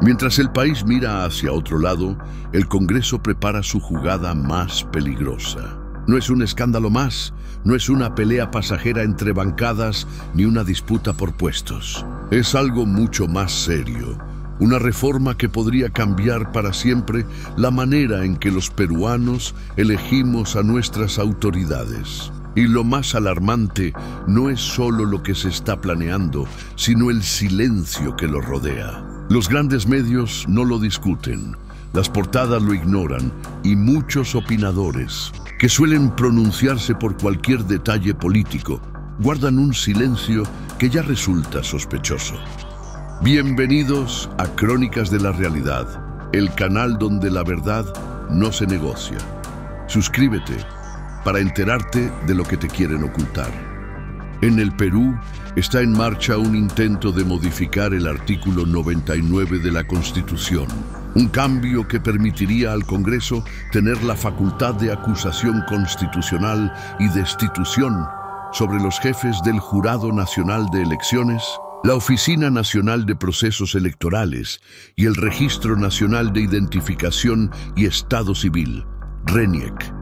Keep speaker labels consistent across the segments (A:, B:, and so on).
A: Mientras el país mira hacia otro lado, el Congreso prepara su jugada más peligrosa. No es un escándalo más, no es una pelea pasajera entre bancadas ni una disputa por puestos. Es algo mucho más serio, una reforma que podría cambiar para siempre la manera en que los peruanos elegimos a nuestras autoridades. Y lo más alarmante no es solo lo que se está planeando, sino el silencio que lo rodea. Los grandes medios no lo discuten, las portadas lo ignoran y muchos opinadores, que suelen pronunciarse por cualquier detalle político, guardan un silencio que ya resulta sospechoso. Bienvenidos a Crónicas de la Realidad, el canal donde la verdad no se negocia. Suscríbete para enterarte de lo que te quieren ocultar. En el Perú está en marcha un intento de modificar el artículo 99 de la Constitución, un cambio que permitiría al Congreso tener la facultad de acusación constitucional y destitución sobre los jefes del Jurado Nacional de Elecciones, la Oficina Nacional de Procesos Electorales y el Registro Nacional de Identificación y Estado Civil, RENIEC.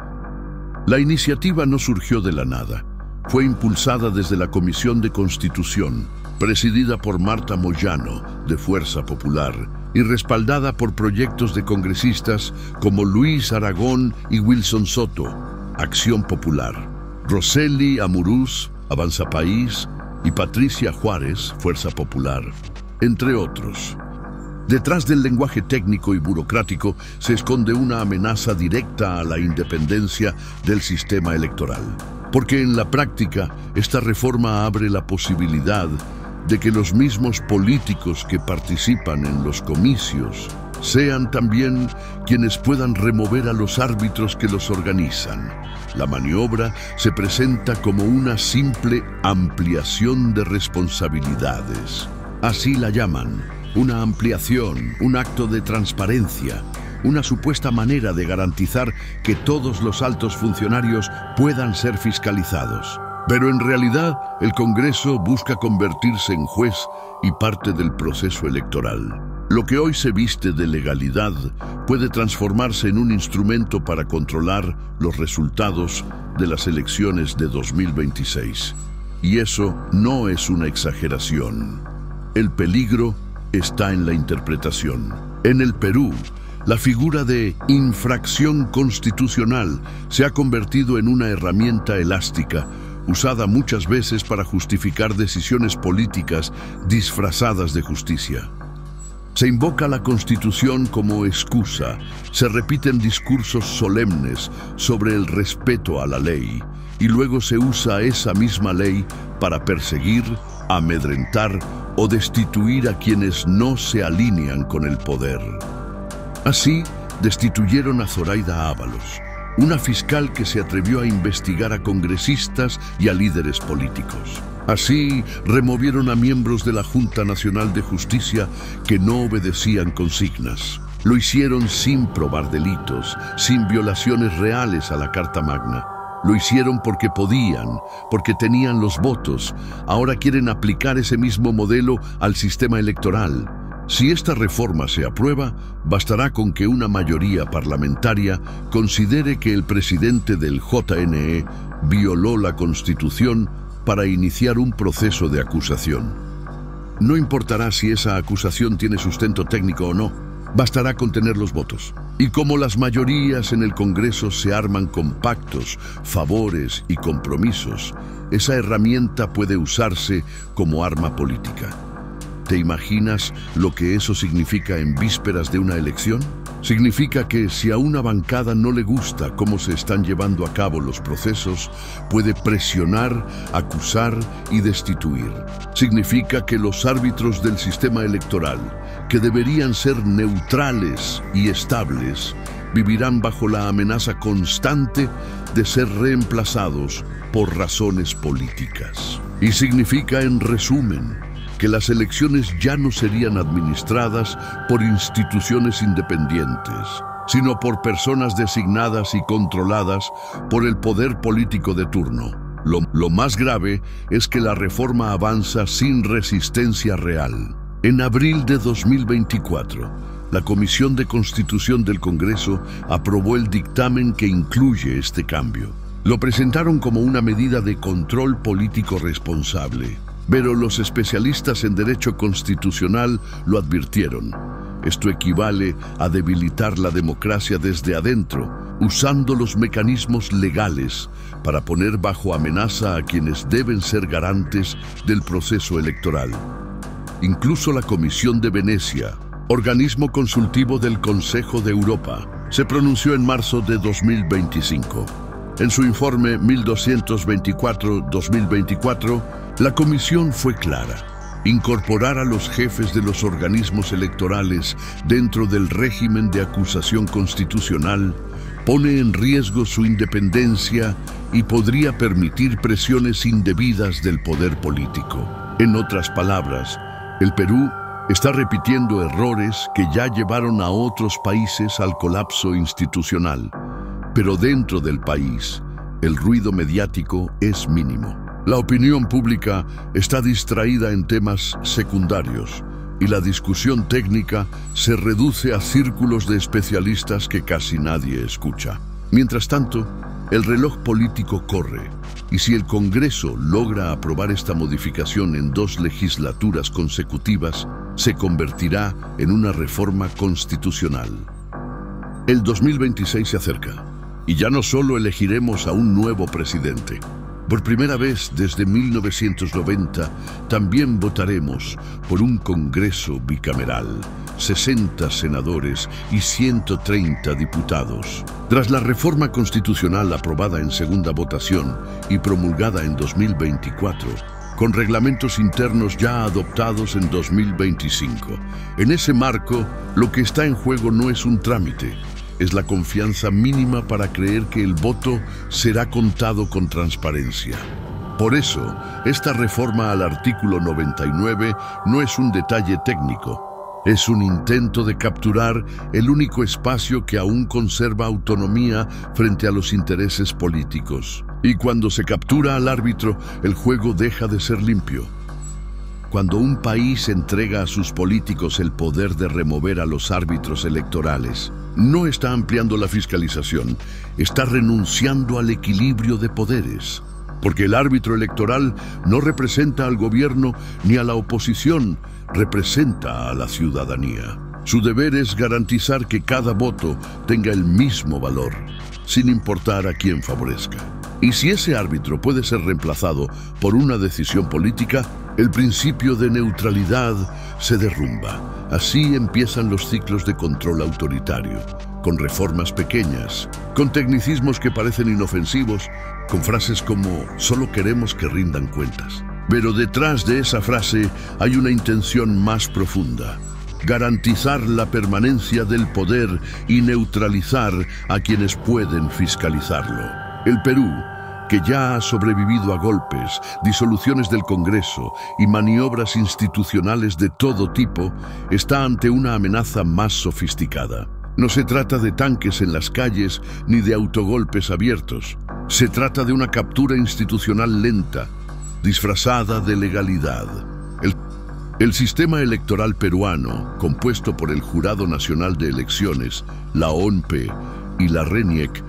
A: La iniciativa no surgió de la nada. Fue impulsada desde la Comisión de Constitución, presidida por Marta Moyano, de Fuerza Popular, y respaldada por proyectos de congresistas como Luis Aragón y Wilson Soto, Acción Popular, Roseli Amurús, Avanza País, y Patricia Juárez, Fuerza Popular, entre otros. Detrás del lenguaje técnico y burocrático se esconde una amenaza directa a la independencia del sistema electoral. Porque en la práctica, esta reforma abre la posibilidad de que los mismos políticos que participan en los comicios sean también quienes puedan remover a los árbitros que los organizan. La maniobra se presenta como una simple ampliación de responsabilidades. Así la llaman, una ampliación, un acto de transparencia, una supuesta manera de garantizar que todos los altos funcionarios puedan ser fiscalizados. Pero en realidad, el Congreso busca convertirse en juez y parte del proceso electoral. Lo que hoy se viste de legalidad puede transformarse en un instrumento para controlar los resultados de las elecciones de 2026. Y eso no es una exageración. El peligro está en la interpretación. En el Perú, la figura de infracción constitucional se ha convertido en una herramienta elástica, usada muchas veces para justificar decisiones políticas disfrazadas de justicia. Se invoca la Constitución como excusa, se repiten discursos solemnes sobre el respeto a la ley, y luego se usa esa misma ley para perseguir, amedrentar o destituir a quienes no se alinean con el poder. Así, destituyeron a Zoraida Ábalos, una fiscal que se atrevió a investigar a congresistas y a líderes políticos. Así, removieron a miembros de la Junta Nacional de Justicia que no obedecían consignas. Lo hicieron sin probar delitos, sin violaciones reales a la Carta Magna. Lo hicieron porque podían, porque tenían los votos. Ahora quieren aplicar ese mismo modelo al sistema electoral. Si esta reforma se aprueba, bastará con que una mayoría parlamentaria considere que el presidente del JNE violó la Constitución para iniciar un proceso de acusación. No importará si esa acusación tiene sustento técnico o no, bastará con tener los votos. Y como las mayorías en el Congreso se arman con pactos, favores y compromisos, esa herramienta puede usarse como arma política. ¿Te imaginas lo que eso significa en vísperas de una elección? Significa que si a una bancada no le gusta cómo se están llevando a cabo los procesos, puede presionar, acusar y destituir. Significa que los árbitros del sistema electoral, que deberían ser neutrales y estables, vivirán bajo la amenaza constante de ser reemplazados por razones políticas. Y significa, en resumen, que las elecciones ya no serían administradas por instituciones independientes, sino por personas designadas y controladas por el poder político de turno. Lo más grave es que la reforma avanza sin resistencia real. En abril de 2024, la Comisión de Constitución del Congreso aprobó el dictamen que incluye este cambio. Lo presentaron como una medida de control político responsable, pero los especialistas en derecho constitucional lo advirtieron. Esto equivale a debilitar la democracia desde adentro, usando los mecanismos legales para poner bajo amenaza a quienes deben ser garantes del proceso electoral. Incluso la Comisión de Venecia, organismo consultivo del Consejo de Europa, se pronunció en marzo de 2025. En su informe 1224-2024, la Comisión fue clara: incorporar a los jefes de los organismos electorales dentro del régimen de acusación constitucional pone en riesgo su independencia y podría permitir presiones indebidas del poder político. En otras palabras, el Perú está repitiendo errores que ya llevaron a otros países al colapso institucional. Pero dentro del país, el ruido mediático es mínimo. La opinión pública está distraída en temas secundarios y la discusión técnica se reduce a círculos de especialistas que casi nadie escucha. Mientras tanto, el reloj político corre, y si el Congreso logra aprobar esta modificación en 2 legislaturas consecutivas, se convertirá en una reforma constitucional. El 2026 se acerca, y ya no solo elegiremos a un nuevo presidente. Por primera vez desde 1990, también votaremos por un Congreso bicameral, 60 senadores y 130 diputados. Tras la reforma constitucional aprobada en segunda votación y promulgada en 2024, con reglamentos internos ya adoptados en 2025. En ese marco, lo que está en juego no es un trámite, es la confianza mínima para creer que el voto será contado con transparencia. Por eso, esta reforma al artículo 99 no es un detalle técnico, es un intento de capturar el único espacio que aún conserva autonomía frente a los intereses políticos. Y cuando se captura al árbitro, el juego deja de ser limpio. Cuando un país entrega a sus políticos el poder de remover a los árbitros electorales, no está ampliando la fiscalización, está renunciando al equilibrio de poderes. Porque el árbitro electoral no representa al gobierno ni a la oposición, representa a la ciudadanía. Su deber es garantizar que cada voto tenga el mismo valor, sin importar a quién favorezca. Y si ese árbitro puede ser reemplazado por una decisión política, el principio de neutralidad se derrumba. Así empiezan los ciclos de control autoritario, con reformas pequeñas, con tecnicismos que parecen inofensivos, con frases como «solo queremos que rindan cuentas». Pero detrás de esa frase hay una intención más profunda: garantizar la permanencia del poder y neutralizar a quienes pueden fiscalizarlo. El Perú, que ya ha sobrevivido a golpes, disoluciones del Congreso y maniobras institucionales de todo tipo, está ante una amenaza más sofisticada. No se trata de tanques en las calles ni de autogolpes abiertos. Se trata de una captura institucional lenta, disfrazada de legalidad. El sistema electoral peruano, compuesto por el Jurado Nacional de Elecciones, la ONPE y la RENIEC,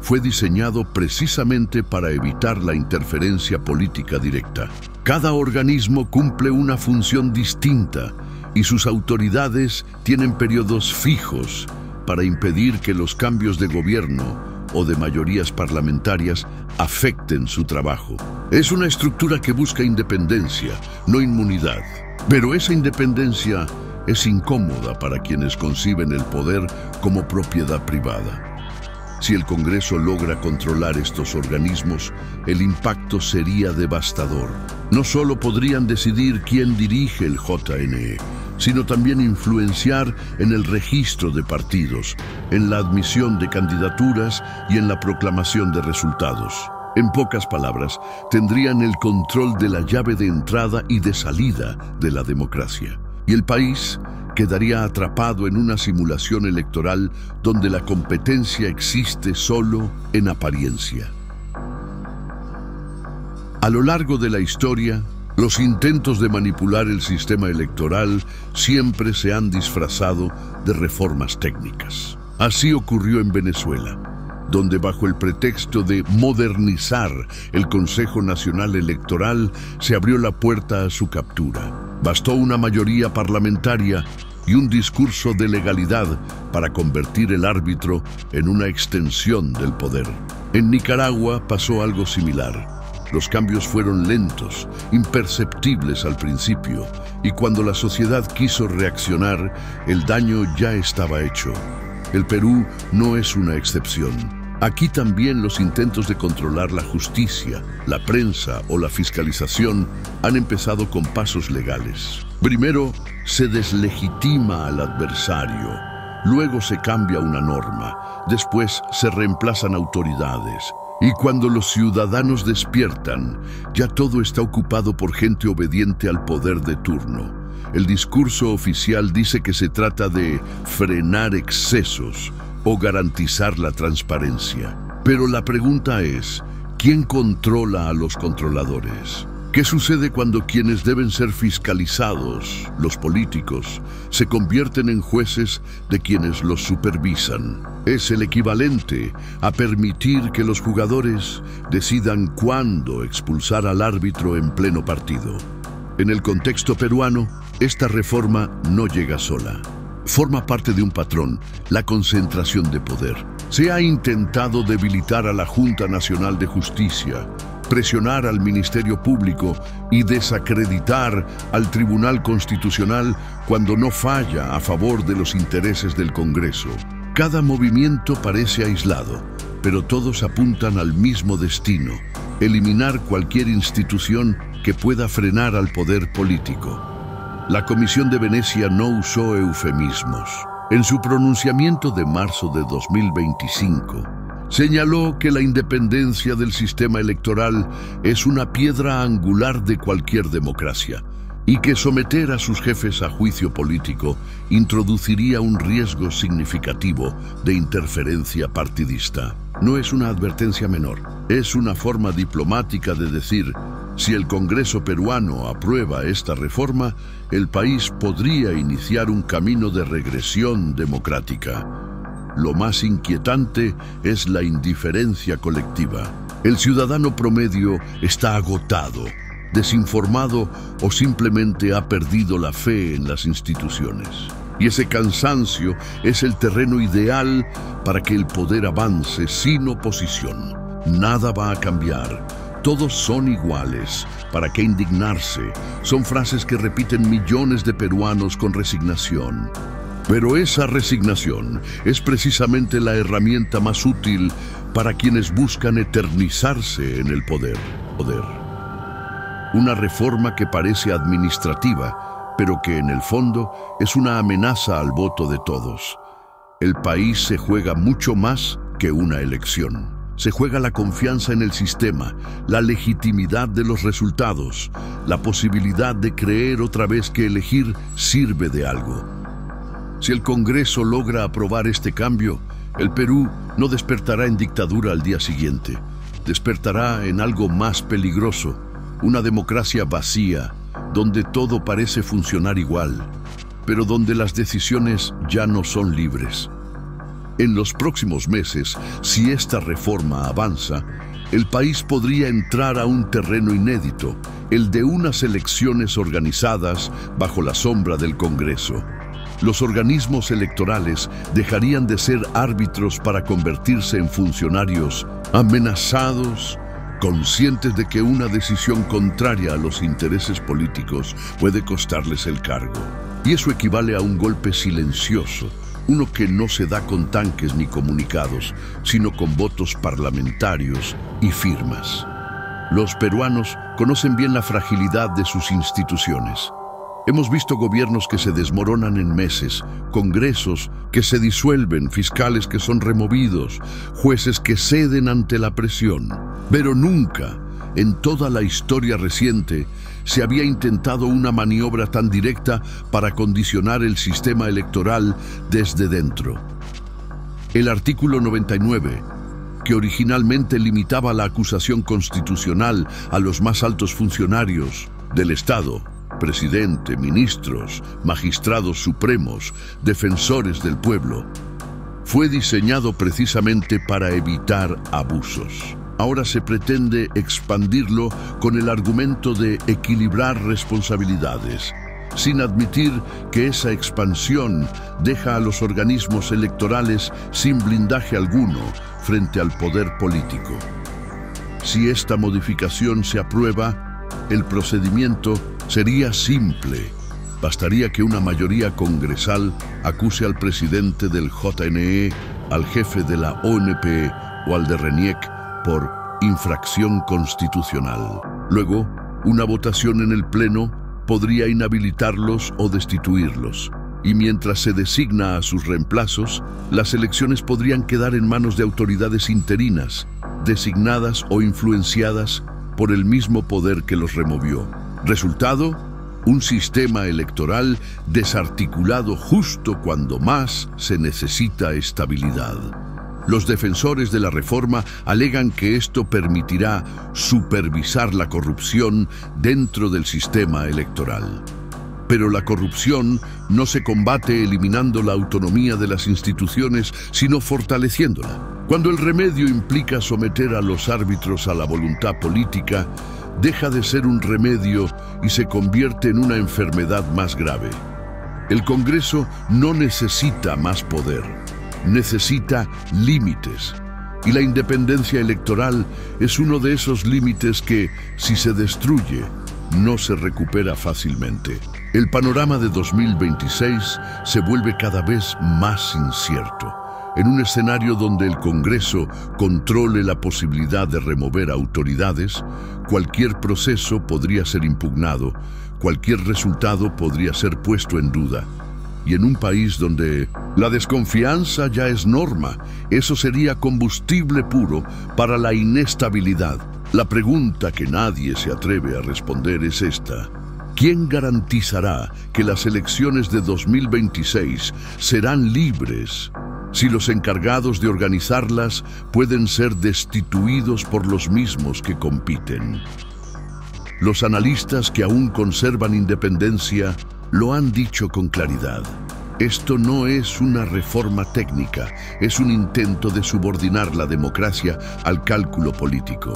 A: fue diseñado precisamente para evitar la interferencia política directa. Cada organismo cumple una función distinta y sus autoridades tienen periodos fijos para impedir que los cambios de gobierno o de mayorías parlamentarias afecten su trabajo. Es una estructura que busca independencia, no inmunidad. Pero esa independencia es incómoda para quienes conciben el poder como propiedad privada. Si el Congreso logra controlar estos organismos, el impacto sería devastador. No solo podrían decidir quién dirige el JNE, sino también influenciar en el registro de partidos, en la admisión de candidaturas y en la proclamación de resultados. En pocas palabras, tendrían el control de la llave de entrada y de salida de la democracia. Y el país quedaría atrapado en una simulación electoral donde la competencia existe solo en apariencia. A lo largo de la historia, Los intentos de manipular el sistema electoral siempre se han disfrazado de reformas técnicas. Así ocurrió en Venezuela, donde bajo el pretexto de modernizar el Consejo Nacional Electoral se abrió la puerta a su captura. Bastó una mayoría parlamentaria y un discurso de legalidad para convertir el árbitro en una extensión del poder. En Nicaragua pasó algo similar. Los cambios fueron lentos, imperceptibles al principio, y cuando la sociedad quiso reaccionar, el daño ya estaba hecho. El Perú no es una excepción. Aquí también los intentos de controlar la justicia, la prensa o la fiscalización han empezado con pasos legales. Primero, se deslegitima al adversario. Luego se cambia una norma. Después se reemplazan autoridades. Y cuando los ciudadanos despiertan, ya todo está ocupado por gente obediente al poder de turno. El discurso oficial dice que se trata de frenar excesos o garantizar la transparencia. Pero la pregunta es, ¿quién controla a los controladores? ¿Qué sucede cuando quienes deben ser fiscalizados, los políticos, se convierten en jueces de quienes los supervisan? Es el equivalente a permitir que los jugadores decidan cuándo expulsar al árbitro en pleno partido. En el contexto peruano, esta reforma no llega sola. Forma parte de un patrón, la concentración de poder. Se ha intentado debilitar a la Junta Nacional de Justicia, presionar al Ministerio Público y desacreditar al Tribunal Constitucional cuando no falla a favor de los intereses del Congreso. Cada movimiento parece aislado, pero todos apuntan al mismo destino: eliminar cualquier institución que pueda frenar al poder político. La Comisión de Venecia no usó eufemismos. En su pronunciamiento de marzo de 2025, señaló que la independencia del sistema electoral es una piedra angular de cualquier democracia y que someter a sus jefes a juicio político introduciría un riesgo significativo de interferencia partidista. No es una advertencia menor, es una forma diplomática de decir: si el Congreso peruano aprueba esta reforma, el país podría iniciar un camino de regresión democrática. Lo más inquietante es la indiferencia colectiva. El ciudadano promedio está agotado, desinformado o simplemente ha perdido la fe en las instituciones. Y ese cansancio es el terreno ideal para que el poder avance sin oposición. Nada va a cambiar. Todos son iguales. ¿Para qué indignarse? Son frases que repiten millones de peruanos con resignación. Pero esa resignación es precisamente la herramienta más útil para quienes buscan eternizarse en el poder. Una reforma que parece administrativa, pero que en el fondo es una amenaza al voto de todos. El país se juega mucho más que una elección. Se juega la confianza en el sistema, la legitimidad de los resultados, la posibilidad de creer otra vez que elegir sirve de algo. Si el Congreso logra aprobar este cambio, el Perú no despertará en dictadura al día siguiente. Despertará en algo más peligroso, una democracia vacía, donde todo parece funcionar igual, pero donde las decisiones ya no son libres. En los próximos meses, si esta reforma avanza, el país podría entrar a un terreno inédito, el de unas elecciones organizadas bajo la sombra del Congreso. Los organismos electorales dejarían de ser árbitros para convertirse en funcionarios amenazados, conscientes de que una decisión contraria a los intereses políticos puede costarles el cargo. Y eso equivale a un golpe silencioso, uno que no se da con tanques ni comunicados, sino con votos parlamentarios y firmas. Los peruanos conocen bien la fragilidad de sus instituciones. Hemos visto gobiernos que se desmoronan en meses, congresos que se disuelven, fiscales que son removidos, jueces que ceden ante la presión. Pero nunca, en toda la historia reciente, se había intentado una maniobra tan directa para condicionar el sistema electoral desde dentro. El artículo 99, que originalmente limitaba la acusación constitucional a los más altos funcionarios, del Estado, presidente, ministros, magistrados supremos, defensores del pueblo, fue diseñado precisamente para evitar abusos. Ahora se pretende expandirlo con el argumento de equilibrar responsabilidades, sin admitir que esa expansión deja a los organismos electorales sin blindaje alguno frente al poder político. Si esta modificación se aprueba, el procedimiento sería simple. Bastaría que una mayoría congresal acuse al presidente del JNE, al jefe de la ONP o al de RENIEC por infracción constitucional. Luego, una votación en el Pleno podría inhabilitarlos o destituirlos. Y mientras se designa a sus reemplazos, las elecciones podrían quedar en manos de autoridades interinas, designadas o influenciadas por el mismo poder que los removió. Resultado: un sistema electoral desarticulado justo cuando más se necesita estabilidad. Los defensores de la reforma alegan que esto permitirá supervisar la corrupción dentro del sistema electoral. Pero la corrupción no se combate eliminando la autonomía de las instituciones, sino fortaleciéndola. Cuando el remedio implica someter a los árbitros a la voluntad política, deja de ser un remedio y se convierte en una enfermedad más grave. El Congreso no necesita más poder, necesita límites. Y la independencia electoral es uno de esos límites que, si se destruye, no se recupera fácilmente. El panorama de 2026 se vuelve cada vez más incierto. En un escenario donde el Congreso controle la posibilidad de remover autoridades, cualquier proceso podría ser impugnado, cualquier resultado podría ser puesto en duda. Y en un país donde la desconfianza ya es norma, eso sería combustible puro para la inestabilidad. La pregunta que nadie se atreve a responder es esta: ¿quién garantizará que las elecciones de 2026 serán libres si los encargados de organizarlas pueden ser destituidos por los mismos que compiten? Los analistas que aún conservan independencia lo han dicho con claridad. Esto no es una reforma técnica, es un intento de subordinar la democracia al cálculo político.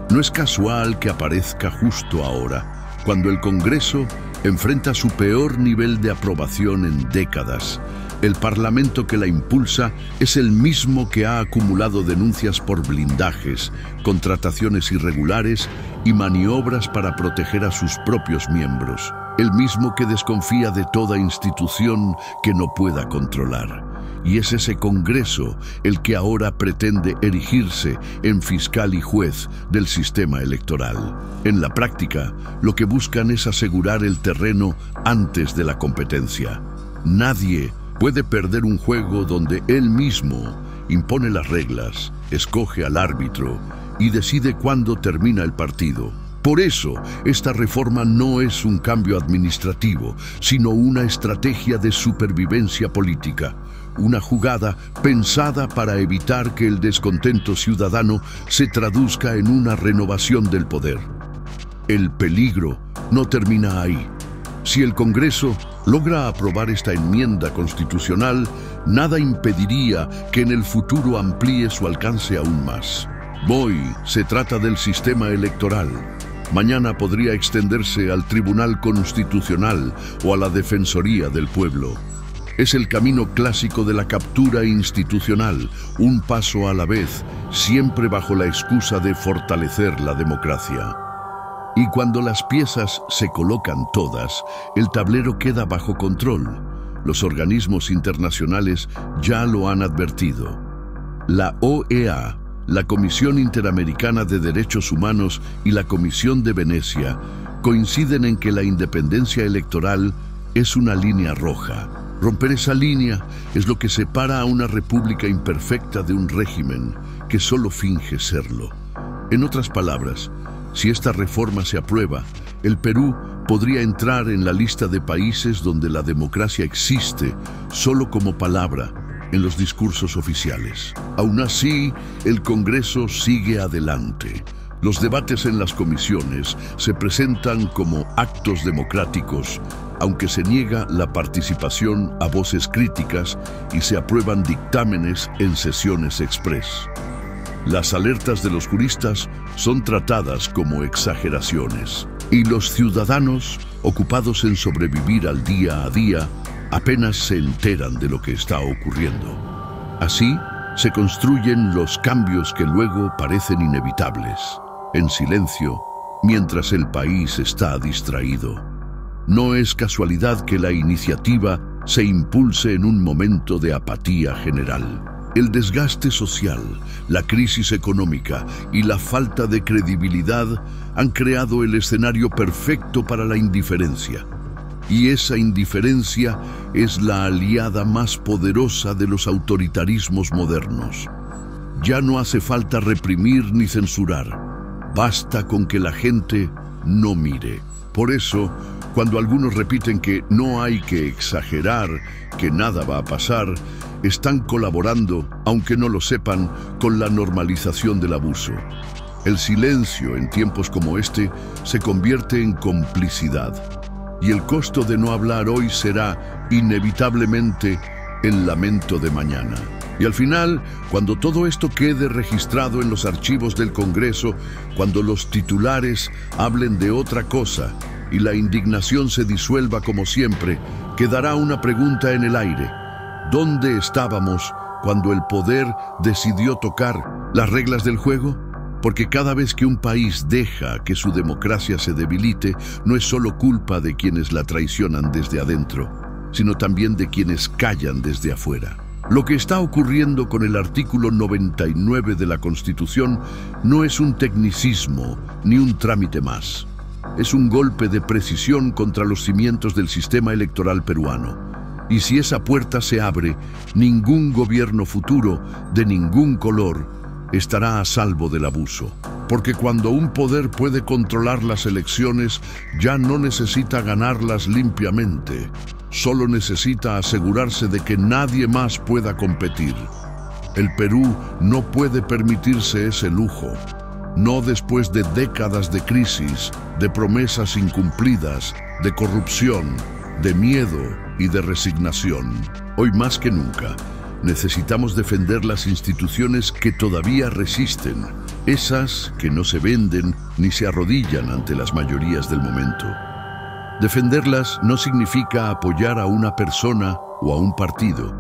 A: No es casual que aparezca justo ahora, cuando el Congreso enfrenta su peor nivel de aprobación en décadas. El Parlamento que la impulsa es el mismo que ha acumulado denuncias por blindajes, contrataciones irregulares y maniobras para proteger a sus propios miembros. El mismo que desconfía de toda institución que no pueda controlar. Y es ese Congreso el que ahora pretende erigirse en fiscal y juez del sistema electoral. En la práctica, lo que buscan es asegurar el terreno antes de la competencia. Nadie puede perder un juego donde él mismo impone las reglas, escoge al árbitro y decide cuándo termina el partido. Por eso, esta reforma no es un cambio administrativo, sino una estrategia de supervivencia política. Una jugada pensada para evitar que el descontento ciudadano se traduzca en una renovación del poder. El peligro no termina ahí. Si el Congreso logra aprobar esta enmienda constitucional, nada impediría que en el futuro amplíe su alcance aún más. Hoy se trata del sistema electoral. Mañana podría extenderse al Tribunal Constitucional o a la Defensoría del Pueblo. Es el camino clásico de la captura institucional, un paso a la vez, siempre bajo la excusa de fortalecer la democracia. Y cuando las piezas se colocan todas, el tablero queda bajo control. Los organismos internacionales ya lo han advertido. La OEA, la Comisión Interamericana de Derechos Humanos y la Comisión de Venecia coinciden en que la independencia electoral es una línea roja. Romper esa línea es lo que separa a una república imperfecta de un régimen que solo finge serlo. En otras palabras, si esta reforma se aprueba, el Perú podría entrar en la lista de países donde la democracia existe solo como palabra en los discursos oficiales. Aún así, el Congreso sigue adelante. Los debates en las comisiones se presentan como actos democráticos, aunque se niega la participación a voces críticas y se aprueban dictámenes en sesiones express. Las alertas de los juristas son tratadas como exageraciones, y los ciudadanos, ocupados en sobrevivir al día a día, apenas se enteran de lo que está ocurriendo. Así, se construyen los cambios que luego parecen inevitables, en silencio, mientras el país está distraído. No es casualidad que la iniciativa se impulse en un momento de apatía general. El desgaste social, la crisis económica y la falta de credibilidad han creado el escenario perfecto para la indiferencia. Y esa indiferencia es la aliada más poderosa de los autoritarismos modernos. Ya no hace falta reprimir ni censurar. Basta con que la gente no mire. Por eso, cuando algunos repiten que no hay que exagerar, que nada va a pasar, están colaborando, aunque no lo sepan, con la normalización del abuso. El silencio en tiempos como este se convierte en complicidad. Y el costo de no hablar hoy será, inevitablemente, el lamento de mañana. Y al final, cuando todo esto quede registrado en los archivos del Congreso, cuando los titulares hablen de otra cosa y la indignación se disuelva como siempre, quedará una pregunta en el aire. ¿Dónde estábamos cuando el poder decidió tocar las reglas del juego? Porque cada vez que un país deja que su democracia se debilite, no es solo culpa de quienes la traicionan desde adentro, sino también de quienes callan desde afuera. Lo que está ocurriendo con el artículo 99 de la Constitución no es un tecnicismo ni un trámite más. Es un golpe de precisión contra los cimientos del sistema electoral peruano. Y si esa puerta se abre, ningún gobierno futuro, de ningún color, estará a salvo del abuso. Porque cuando un poder puede controlar las elecciones, ya no necesita ganarlas limpiamente. Solo necesita asegurarse de que nadie más pueda competir. El Perú no puede permitirse ese lujo. No después de décadas de crisis, de promesas incumplidas, de corrupción, de miedo y de resignación. Hoy más que nunca, necesitamos defender las instituciones que todavía resisten, esas que no se venden ni se arrodillan ante las mayorías del momento. Defenderlas no significa apoyar a una persona o a un partido.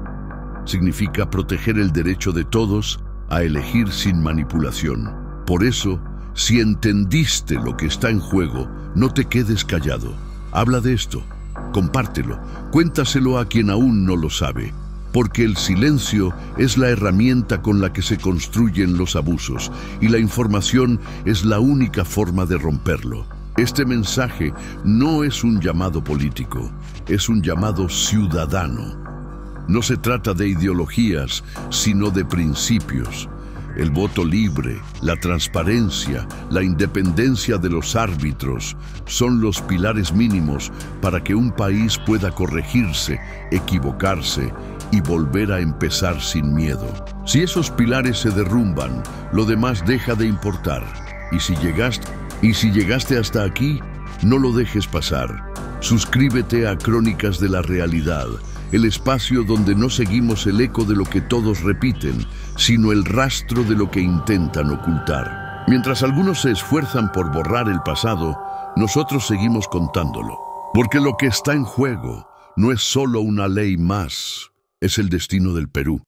A: Significa proteger el derecho de todos a elegir sin manipulación. Por eso, si entendiste lo que está en juego, no te quedes callado. Habla de esto, compártelo, cuéntaselo a quien aún no lo sabe. Porque el silencio es la herramienta con la que se construyen los abusos y la información es la única forma de romperlo. Este mensaje no es un llamado político, es un llamado ciudadano. No se trata de ideologías, sino de principios. El voto libre, la transparencia, la independencia de los árbitros son los pilares mínimos para que un país pueda corregirse, equivocarse y volver a empezar sin miedo. Si esos pilares se derrumban, lo demás deja de importar. Y si llegaste hasta aquí, no lo dejes pasar. Suscríbete a Crónicas de la Realidad, el espacio donde no seguimos el eco de lo que todos repiten, sino el rastro de lo que intentan ocultar. Mientras algunos se esfuerzan por borrar el pasado, nosotros seguimos contándolo. Porque lo que está en juego no es solo una ley más, es el destino del Perú.